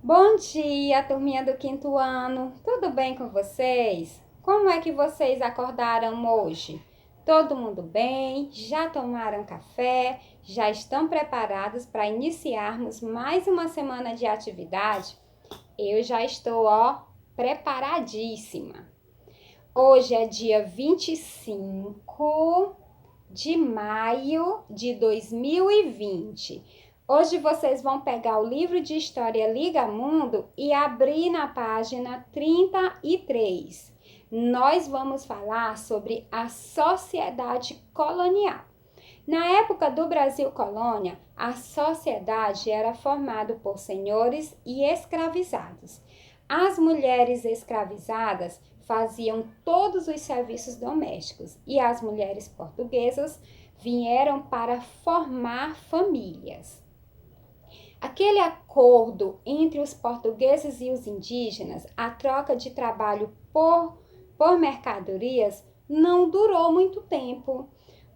Bom dia, turminha do quinto ano. Tudo bem com vocês? Como é que vocês acordaram hoje? Todo mundo bem? Já tomaram café? Já estão preparados para iniciarmos mais uma semana de atividade? Eu já estou, preparadíssima. Hoje é dia 25 de maio de 2020. Hoje vocês vão pegar o livro de História Liga Mundo e abrir na página 33. Nós vamos falar sobre a sociedade colonial. Na época do Brasil colônia, a sociedade era formada por senhores e escravizados. As mulheres escravizadas faziam todos os serviços domésticos e as mulheres portuguesas vieram para formar famílias. Aquele acordo entre os portugueses e os indígenas, a troca de trabalho por mercadorias, não durou muito tempo,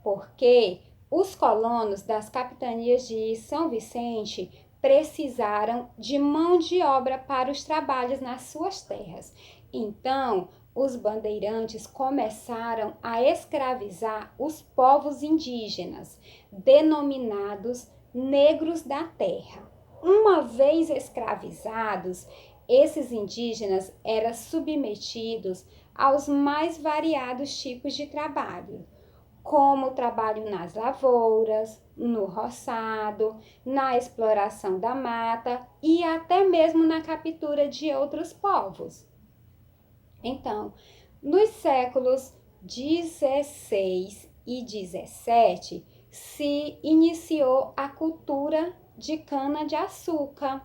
porque os colonos das capitanias de São Vicente precisaram de mão de obra para os trabalhos nas suas terras. Então, os bandeirantes começaram a escravizar os povos indígenas, denominados negros da terra. Uma vez escravizados, esses indígenas eram submetidos aos mais variados tipos de trabalho, como o trabalho nas lavouras, no roçado, na exploração da mata e até mesmo na captura de outros povos. Então, nos séculos 16 e 17, se iniciou a cultura de cana-de-açúcar,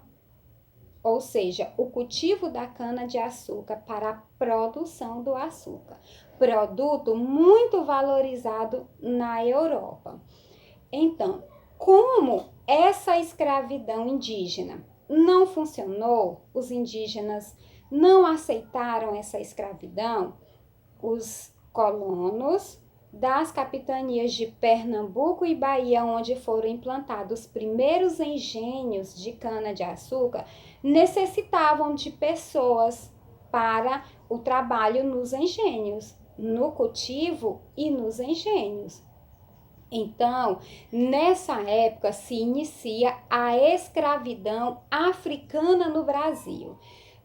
ou seja, o cultivo da cana-de-açúcar para a produção do açúcar, produto muito valorizado na Europa. Então, como essa escravidão indígena não funcionou, os indígenas não aceitaram essa escravidão, os colonos das capitanias de Pernambuco e Bahia, onde foram implantados os primeiros engenhos de cana-de-açúcar, necessitavam de pessoas para o trabalho nos engenhos, no cultivo e nos engenhos. Então, nessa época se inicia a escravidão africana no Brasil.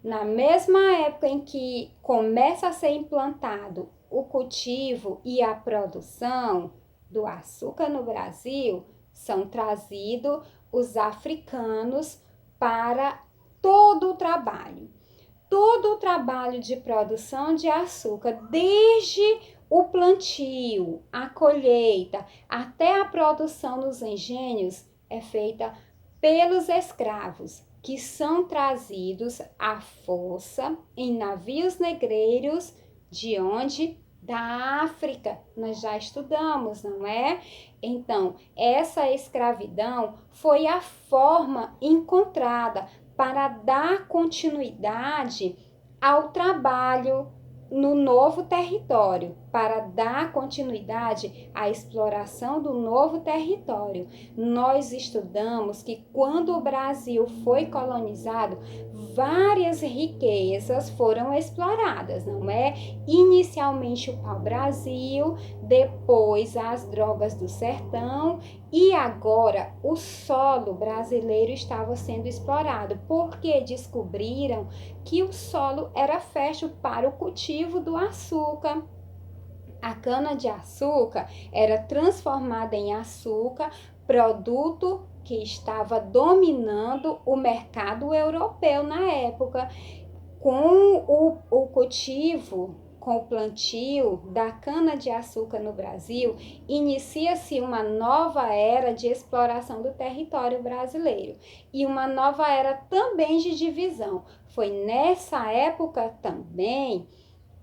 Na mesma época em que começa a ser implantado o cultivo e a produção do açúcar no Brasil, são trazidos os africanos para todo o trabalho. Todo o trabalho de produção de açúcar, desde o plantio, a colheita, até a produção nos engenhos, é feita pelos escravos, que são trazidos à força em navios negreiros, de onde? Da África. Nós já estudamos, não é? Então, essa escravidão foi a forma encontrada para dar continuidade ao trabalho no novo território, para dar continuidade à exploração do novo território. Nós estudamos que quando o Brasil foi colonizado, várias riquezas foram exploradas, não é? Inicialmente o pau-brasil, depois as drogas do sertão e agora o solo brasileiro estava sendo explorado, porque descobriram que o solo era fértil para o cultivo do açúcar. A cana-de-açúcar era transformada em açúcar, produto que estava dominando o mercado europeu na época. Com o cultivo, com o plantio da cana-de-açúcar no Brasil, inicia-se uma nova era de exploração do território brasileiro e uma nova era também de divisão. Foi nessa época também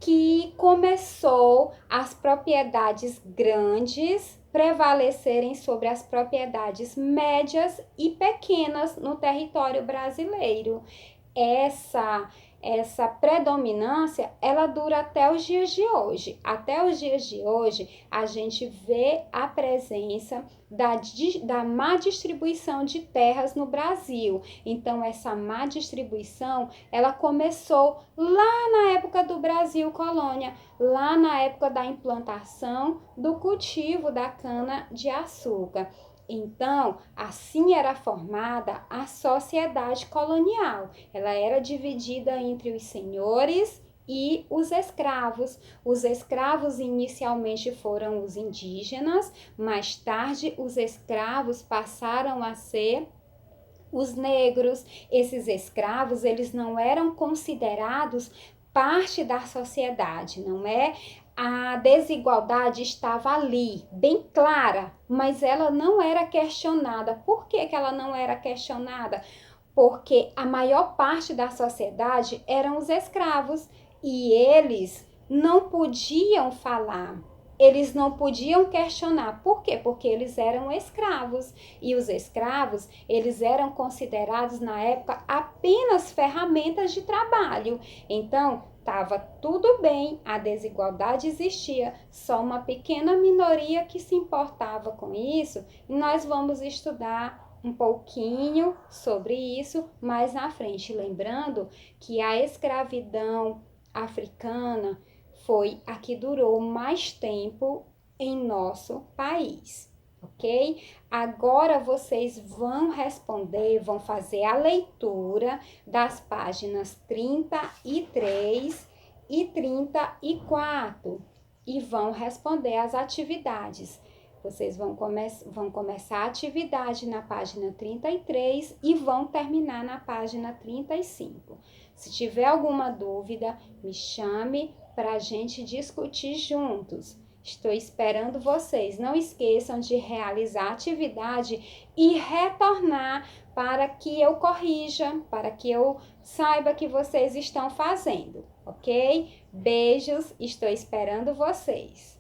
que começou as propriedades grandes prevalecerem sobre as propriedades médias e pequenas no território brasileiro. Essa essa predominância, ela dura até os dias de hoje. Até os dias de hoje, a gente vê a presença da má distribuição de terras no Brasil. Então, essa má distribuição, ela começou lá na época do Brasil colônia, lá na época da implantação do cultivo da cana-de-açúcar. Então, assim era formada a sociedade colonial. Ela era dividida entre os senhores e os escravos. Os escravos inicialmente foram os indígenas, mais tarde os escravos passaram a ser os negros. Esses escravos, eles não eram considerados parte da sociedade, não é? A desigualdade estava ali, bem clara, mas ela não era questionada. Por que que ela não era questionada? Porque a maior parte da sociedade eram os escravos e eles não podiam falar. Eles não podiam questionar. Por quê? Porque eles eram escravos. E os escravos, eles eram considerados na época apenas ferramentas de trabalho. Então, estava tudo bem, a desigualdade existia, só uma pequena minoria que se importava com isso. E nós vamos estudar um pouquinho sobre isso mais na frente. Lembrando que a escravidão africana foi a que durou mais tempo em nosso país, ok? Agora vocês vão responder, vão fazer a leitura das páginas 33 e 34 e vão responder as atividades. Vocês vão começar a atividade na página 33 e vão terminar na página 35. Se tiver alguma dúvida, me chame para a gente discutir juntos. Estou esperando vocês. Não esqueçam de realizar a atividade e retornar para que eu corrija, para que eu saiba que vocês estão fazendo, ok? Beijos, estou esperando vocês.